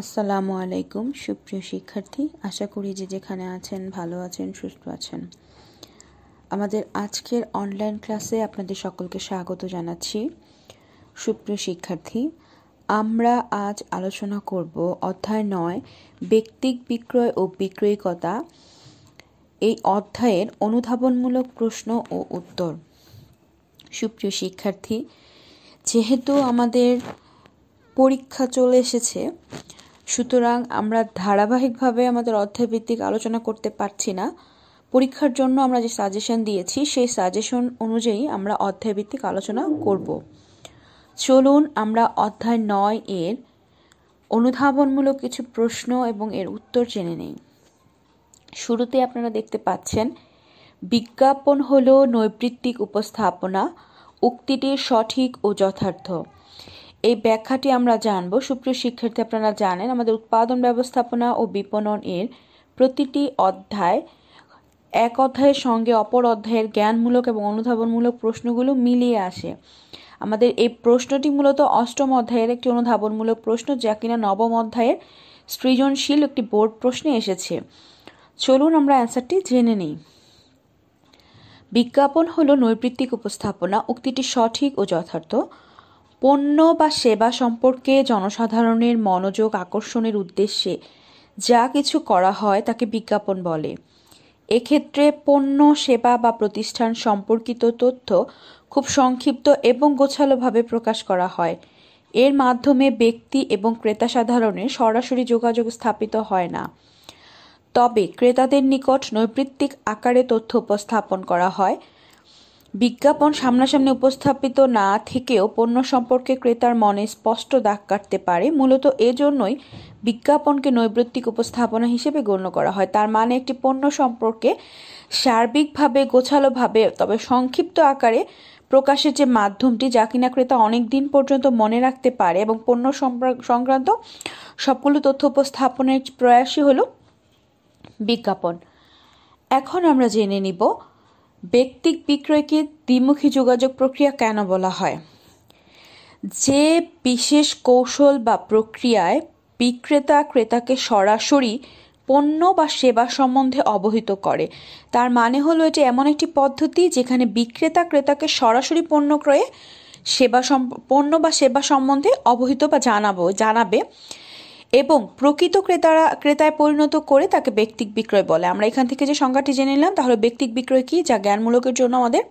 আসসালামু আলাইকুম সুপ্রিয় শিক্ষার্থী, আশা করি যে যেখানে আছেন ভালো আছেন, সুস্থ আছেন। আমাদের আজকের অনলাইন ক্লাসে আপনাদের সকলকে স্বাগত জানাচ্ছি। সুপ্রিয় শিক্ষার্থী, আমরা আজ আলোচনা করব অধ্যায় 9 ব্যক্তিক বিক্রয় ও বিক্রয়িকতা, এই অধ্যায়ের অনুধাবনমূলক প্রশ্ন ও উত্তর। সুপ্রিয় শিক্ষার্থী, যেহেতু আমাদের পরীক্ষা চলে এসেছে, সুতরাং আমরা ধারাবাহিকভাবে আমাদের অধ্যায়ভিত্তিক আলোচনা করতে পারছি না। পরীক্ষার জন্য আমরা যে সাজেশন দিয়েছি সেই সাজেশন অনুযায়ী আমরা অধ্যায়ভিত্তিক আলোচনা করব। চলুন আমরা অধ্যায় 9 এর অনুধাবনমূলক কিছু প্রশ্ন এবং এর উত্তর জেনে নেই। শুরুতে আপনারা দেখতে পাচ্ছেন, বিজ্ঞাপন হলো নৈর্বৃত্তিক উপস্থাপনা, উক্তিটি সঠিক ও যথার্থ। এই ব্যাখ্যাটি আমরা জানব। সুপ্রিয় শিক্ষার্থী, আপনারা জানেন আমাদের উৎপাদন ব্যবস্থাপনা ও বিপণন এর প্রতিটি অধ্যায় এক অধ্যায়ের সঙ্গে অপর অধ্যায়ের জ্ঞানমূলক এবং অনুধাবনমূলক প্রশ্নগুলো মিলিয়ে আসে। আমাদের এই প্রশ্নটি মূলত অষ্টম অধ্যায়ের একটি অনুধাবনমূলক প্রশ্ন, যা কিনা নবম অধ্যায়ের সৃজনশীল একটি বোর্ড প্রশ্নে এসেছে। চলুন আমরা অ্যান্সারটি জেনে নিই। বিজ্ঞাপন হলো নৈর্বৃত্তিক উপস্থাপনা, উক্তিটি সঠিক ও যথার্থ। পণ্য বা সেবা সম্পর্কে জনসাধারণের মনোযোগ আকর্ষণের উদ্দেশ্যে যা কিছু করা হয় তাকে বিজ্ঞাপন বলে। এক্ষেত্রে পণ্য, সেবা বা প্রতিষ্ঠান সম্পর্কিত তথ্য খুব সংক্ষিপ্ত এবং গোছালোভাবে প্রকাশ করা হয়। এর মাধ্যমে ব্যক্তি এবং ক্রেতা সাধারণের সরাসরি যোগাযোগ স্থাপিত হয় না, তবে ক্রেতাদের নিকট নৈর্বৃত্তিক আকারে তথ্য উপস্থাপন করা হয়। বিজ্ঞাপন সামনাসামনি উপস্থাপিত না থেকেও পণ্য সম্পর্কে ক্রেতার মনে স্পষ্ট দাগ কাটতে পারে। মূলত এজন্যই বিজ্ঞাপনকে নৈর্বৃত্তিক উপস্থাপনা হিসেবে গণ্য করা হয়। তার মানে একটি পণ্য সম্পর্কে সার্বিকভাবে, গোছালোভাবে, তবে সংক্ষিপ্ত আকারে প্রকাশের যে মাধ্যমটি, যা কিনা ক্রেতা অনেক দিন পর্যন্ত মনে রাখতে পারে এবং পণ্য সংক্রান্ত সবগুলো তথ্য উপস্থাপনের প্রয়াসই হলো বিজ্ঞাপন। এখন আমরা জেনে নিব ব্যক্তিক বিক্রয়কে দ্বিমুখী যোগাযোগ প্রক্রিয়া কেন বলা হয়। যে বিশেষ কৌশল বা প্রক্রিয়ায় বিক্রেতা ক্রেতাকে সরাসরি পণ্য বা সেবা সম্বন্ধে অবহিত করে, তার মানে হলো এটি এমন একটি পদ্ধতি যেখানে বিক্রেতা ক্রেতাকে সরাসরি পণ্য বা সেবা সম্বন্ধে অবহিত বা জানাবে এবং প্রকৃত ক্রেতায় পরিণত করে তাকে ব্যক্তিক বিক্রয় বলে। আমরা এখান থেকে যে সংজ্ঞাটি জেনে নিলাম, তাহলে ব্যক্তিক বিক্রয় কি, যা জ্ঞানমূলকের জন্য আমাদের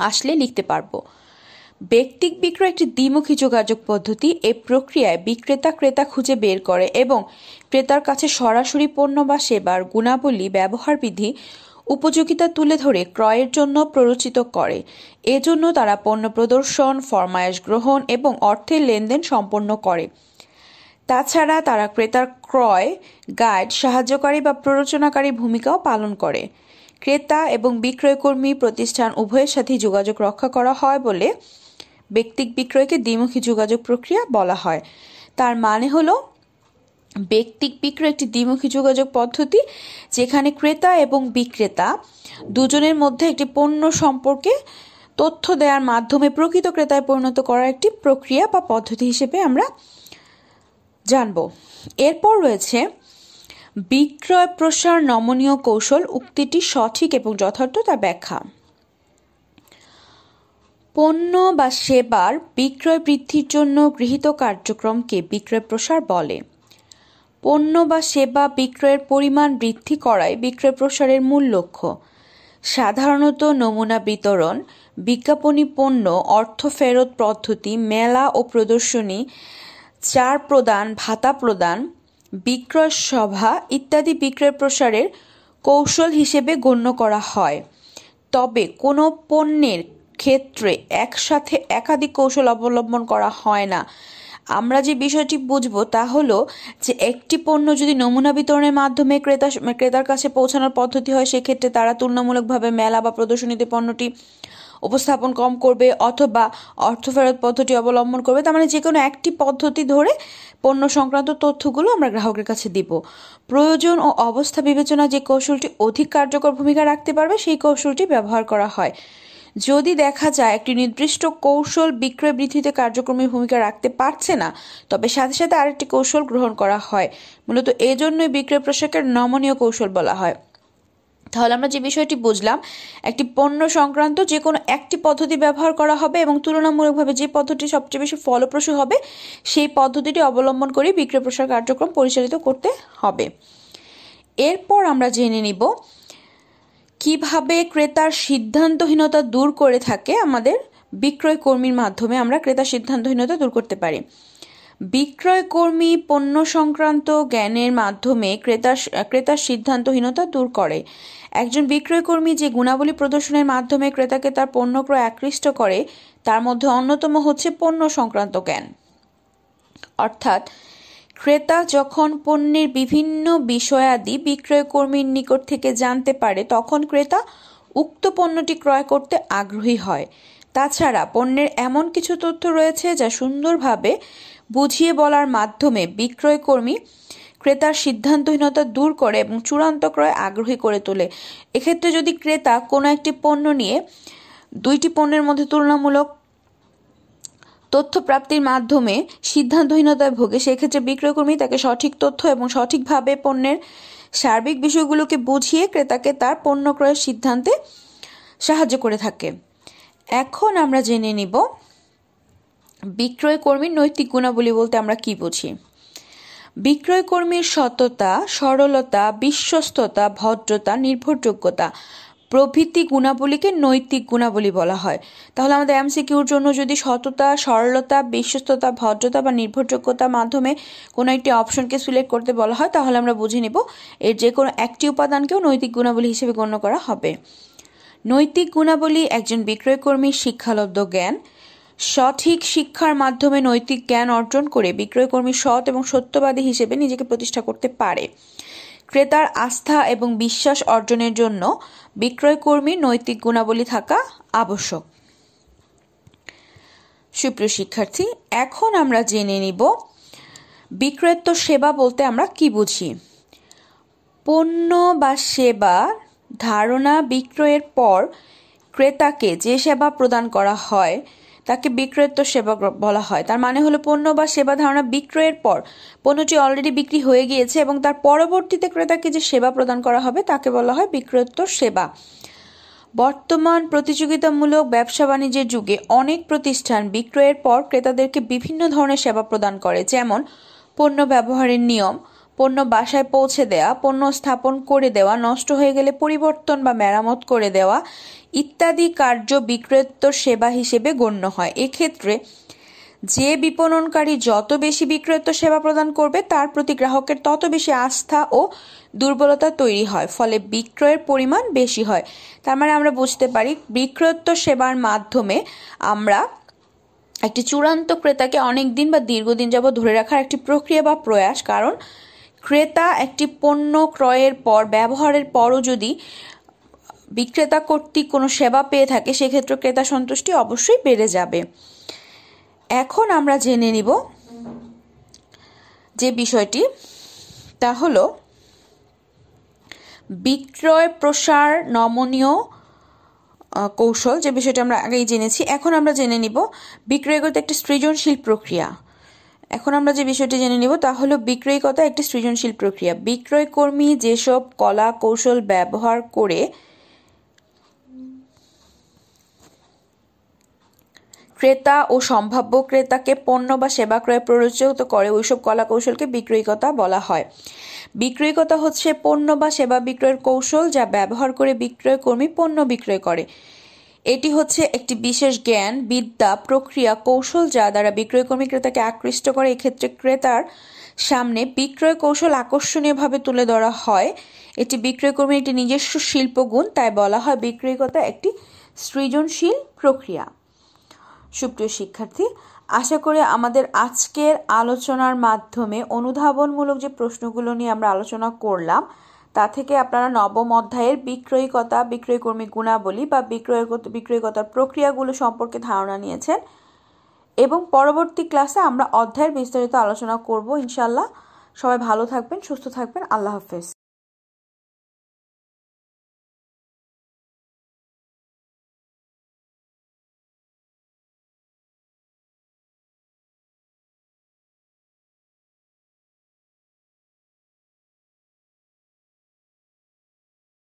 আসলে লিখতে পারবো। ব্যক্তিক বিক্রয় একটি দ্বিমুখী যোগাযোগ পদ্ধতি। এই প্রক্রিয়ায় বিক্রেতা ক্রেতা খুঁজে বের করে এবং ক্রেতার কাছে সরাসরি পণ্য বা সেবার গুণাবলী, ব্যবহার বিধি, উপযোগিতা তুলে ধরে ক্রয়ের জন্য প্ররোচিত করে। এজন্য তারা পণ্য প্রদর্শন, ফরমায়েশ গ্রহণ এবং অর্থের লেনদেন সম্পন্ন করে। তাছাড়া তারা ক্রেতার ক্রয় গাইড, সাহায্যকারী বা প্ররোচনাকারী ভূমিকাও পালন করে। ক্রেতা এবং বিক্রয়কর্মী প্রতিষ্ঠান উভয়ের সাথে যোগাযোগ রক্ষা করা হয় বলে ব্যক্তিক বিক্রয়কে দ্বিমুখী যোগাযোগ প্রক্রিয়া বলা হয়। তার মানে হলো ব্যক্তিক বিক্রয় একটি দ্বিমুখী যোগাযোগ পদ্ধতি, যেখানে ক্রেতা এবং বিক্রেতা দুজনের মধ্যে একটি পণ্য সম্পর্কে তথ্য দেওয়ার মাধ্যমে প্রকৃত ক্রেতায় পরিণত করার একটি প্রক্রিয়া বা পদ্ধতি হিসেবে আমরা জানব। এরপর রয়েছে বিক্রয় প্রসার নমনীয় কৌশল, উক্তিটি সঠিক এবং যথার্থ, তার ব্যাখ্যা। পণ্য বা সেবার বিক্রয় বৃদ্ধির জন্য গৃহীত কার্যক্রমকে বিক্রয় প্রসার বলে। পণ্য বা সেবা বিক্রয়ের পরিমাণ বৃদ্ধি করাই বিক্রয় প্রসারের মূল লক্ষ্য। সাধারণত নমুনা বিতরণ, বিজ্ঞাপনী পণ্য, অর্থ ফেরত পদ্ধতি, মেলা ও প্রদর্শনী, ছাড় প্রদান, ভাতা প্রদান, বিক্রয় সভা ইত্যাদি বিক্রয় প্রসারের কৌশল হিসেবে গণ্য করা হয়। তবে কোনো পণ্যের ক্ষেত্রে একসাথে একাধিক কৌশল অবলম্বন করা হয় না। আমরা যে বিষয়টি বুঝবো তা হলো যে একটি পণ্য যদি নমুনা বিতরণের মাধ্যমে ক্রেতার কাছে পৌঁছানোর পদ্ধতি হয়, সেক্ষেত্রে তারা তুলনামূলকভাবে মেলা বা প্রদর্শনীতে পণ্যটি উপস্থাপন কম করবে অথবা অর্থ ফেরত পদ্ধতি অবলম্বন করবে। তার মানে যে কোনো একটি পদ্ধতি ধরে পণ্য সংক্রান্ত তথ্যগুলো আমরা গ্রাহকের কাছে দিব। প্রয়োজন ও অবস্থা বিবেচনা যে কৌশলটি অধিক কার্যকর ভূমিকা রাখতে পারবে সেই কৌশলটি ব্যবহার করা হয়। যদি দেখা যায় একটি নির্দিষ্ট কৌশল বিক্রয় বৃদ্ধিতে কার্যক্রমী ভূমিকা রাখতে পারছে না, তবে সাথে সাথে আরেকটি কৌশল গ্রহণ করা হয়। মূলত এজন্যই বিক্রয় প্রসারকে নমনীয় কৌশল বলা হয়। তাহলে আমরা যে বিষয়টি বুঝলাম, একটি পণ্য সংক্রান্ত যে কোনো একটি পদ্ধতি ব্যবহার করা হবে এবং তুলনামূলকভাবে যে পদ্ধতি সবচেয়ে বেশি ফলপ্রসূ হবে সেই পদ্ধতিটি অবলম্বন করে বিক্রয় প্রসার কার্যক্রম পরিচালিত করতে হবে। এরপর আমরা জেনে নিব কিভাবে ক্রেতার সিদ্ধান্তহীনতা দূর করে থাকে আমাদের বিক্রয় কর্মীর মাধ্যমে আমরা ক্রেতার সিদ্ধান্তহীনতা দূর করতে পারি। বিক্রয় কর্মী পণ্য সংক্রান্ত জ্ঞানের মাধ্যমে ক্রেতার সিদ্ধান্তহীনতা দূর করে। একজন বিক্রয় কর্মী যে গুণাবলী প্রদর্শনের মাধ্যমে ক্রেতাকে তার পণ্য ক্রয়ে আকৃষ্ট করে তার মধ্যে অন্যতম হচ্ছে পণ্য সংক্রান্ত জ্ঞান। অর্থাৎ ক্রেতা যখন পণ্যের বিভিন্ন বিষয়াদি বিক্রয় কর্মীর নিকট থেকে জানতে পারে তখন ক্রেতা উক্ত পণ্যটি ক্রয় করতে আগ্রহী হয়। তাছাড়া পণ্যের এমন কিছু তথ্য রয়েছে যা সুন্দরভাবে বুঝিয়ে বলার মাধ্যমে বিক্রয় কর্মী ক্রেতার সিদ্ধান্তহীনতা দূর করে এবং চূড়ান্ত ক্রয় আগ্রহী করে তোলে। এক্ষেত্রে যদি ক্রেতা কোনো একটি পণ্য নিয়ে দুইটি পণ্যের মধ্যে তুলনামূলক তথ্য প্রাপ্তির মাধ্যমে সিদ্ধান্তহীনতায় ভোগে, সেক্ষেত্রে বিক্রয় কর্মী তাকে সঠিক তথ্য এবং সঠিকভাবে পণ্যের সার্বিক বিষয়গুলোকে বুঝিয়ে ক্রেতাকে তার পণ্য ক্রয়ের সিদ্ধান্তে সাহায্য করে থাকে। এখন আমরা জেনে নিব বিক্রয় কর্মীর নৈতিক গুণাবলী বলতে আমরা কি বুঝি। বিক্রয় কর্মীর সততা, সরলতা, বিশ্বস্ততা, ভদ্রতা, নির্ভরযোগ্যতা প্রভৃতি গুণাবলীকে নৈতিক গুণাবলী বলা হয়। তাহলে আমাদের এমসিকিউর জন্য যদি সততা, সরলতা, বিশ্বস্ততা, ভদ্রতা বা নির্ভরযোগ্যতার মাধ্যমে কোনো একটি অপশনকে সিলেক্ট করতে বলা হয় তাহলে আমরা বুঝে নিব এর যে কোনো একটি উপাদানকেও নৈতিক গুণাবলী হিসেবে গণ্য করা হবে। নৈতিক গুণাবলী একজন বিক্রয় কর্মীর শিক্ষালব্ধ জ্ঞান। সঠিক শিক্ষার মাধ্যমে নৈতিক জ্ঞান অর্জন করে বিক্রয় কর্মী সৎ এবং সত্যবাদী হিসেবে নিজেকে প্রতিষ্ঠা করতে পারে। ক্রেতার আস্থা এবং বিশ্বাস অর্জনের জন্য বিক্রয় কর্মীর নৈতিক গুণাবলী থাকা আবশ্যক। সুপ্রিয় শিক্ষার্থী, এখন আমরা জেনে নিব বিক্রয়োত্তর সেবা বলতে আমরা কি বুঝি। পণ্য বা সেবা ধারণা বিক্রয়ের পর ক্রেতাকে যে সেবা প্রদান করা হয় তাকে বিক্রয়োত্তর সেবা বলা হয়। তার মানে হলো পণ্য বা সেবা ধারণা বিক্রয়ের পর পণ্যটি অলরেডি বিক্রি হয়ে গিয়েছে এবং তার পরবর্তীতে ক্রেতাকে যে সেবা প্রদান করা হবে তাকে বলা হয় বিক্রয়োত্তর সেবা। বর্তমান প্রতিযোগিতামূলক ব্যবসা বাণিজ্যের যুগে অনেক প্রতিষ্ঠান বিক্রয়ের পর ক্রেতাদেরকে বিভিন্ন ধরনের সেবা প্রদান করে, যেমন পণ্য ব্যবহারের নিয়ম, পণ্য বাসায় পৌঁছে দেওয়া, পণ্য স্থাপন করে দেওয়া, নষ্ট হয়ে গেলে পরিবর্তন বা মেরামত করে দেওয়া ইত্যাদি কার্য বিক্রয়োত্তর সেবা হিসেবে গণ্য হয়। এক্ষেত্রে যে বিপণনকারী যত বেশি বিক্রয়োত্তর সেবা প্রদান করবে তার প্রতি গ্রাহকের তত বেশি আস্থা ও দুর্বলতা তৈরি হয়, ফলে বিক্রয়ের পরিমাণ বেশি হয়। তার মানে আমরা বুঝতে পারি বিক্রয়োত্তর সেবার মাধ্যমে আমরা একটি চূড়ান্ত ক্রেতাকে অনেক দিন বা দীর্ঘদিন যাবত ধরে রাখার একটি প্রক্রিয়া বা প্রয়াস। কারণ ক্রেতা একটি পণ্য ক্রয়ের পর ব্যবহারের পরও যদি বিক্রেতা কর্তৃক কোনো সেবা পেয়ে থাকে সেক্ষেত্রে ক্রেতা সন্তুষ্টি অবশ্যই বেড়ে যাবে। এখন আমরা জেনে নিব যে বিষয়টি তা হলো বিক্রয় প্রসার নমনীয় কৌশল, যে বিষয়টা আমরা আগেই জেনেছি। এখন আমরা জেনে নিব বিক্রয়গত একটি সৃজনশীল প্রক্রিয়া। এখন আমরা যে বিষয়টি জেনে নিব তা হলো বিক্রয়গত একটি সৃজনশীল প্রক্রিয়া। বিক্রয় কর্মী যেসব কলা কৌশল ব্যবহার করে ক্রেতা ও সম্ভাব্য ক্রেতাকে পণ্য বা সেবা ক্রয়ে প্ররোচিত করে ওইসব কলা কৌশলকে বিক্রয়িকতা বলা হয়। বিক্রয়িকতা হচ্ছে পণ্য বা সেবা বিক্রয়ের কৌশল যা ব্যবহার করে বিক্রয় কর্মী পণ্য বিক্রয় করে। এটি হচ্ছে একটি বিশেষ জ্ঞান, বিদ্যা, প্রক্রিয়া, কৌশল যা দ্বারা বিক্রয় কর্মী ক্রেতাকে আকৃষ্ট করে। এক্ষেত্রে ক্রেতার সামনে বিক্রয় কৌশল আকর্ষণীয়ভাবে তুলে ধরা হয়। এটি বিক্রয় কর্মীর একটি নিজস্ব শিল্পগুণ, তাই বলা হয় বিক্রয়িকতা একটি সৃজনশীল প্রক্রিয়া। সুপ্রিয় শিক্ষার্থী, আশা করি আমাদের আজকের আলোচনার মাধ্যমে অনুধাবনমূলক যে প্রশ্নগুলো নিয়ে আমরা আলোচনা করলাম তা থেকে আপনারা নবম অধ্যায়ের বিক্রয়িকতা, বিক্রয়কর্মী গুণাবলী বা বিক্রয়িকতার প্রক্রিয়াগুলো সম্পর্কে ধারণা নিয়েছেন এবং পরবর্তী ক্লাসে আমরা অধ্যায়ের বিস্তারিত আলোচনা করব ইনশাআল্লাহ। সবাই ভালো থাকবেন, সুস্থ থাকবেন। আল্লাহ হাফেজ।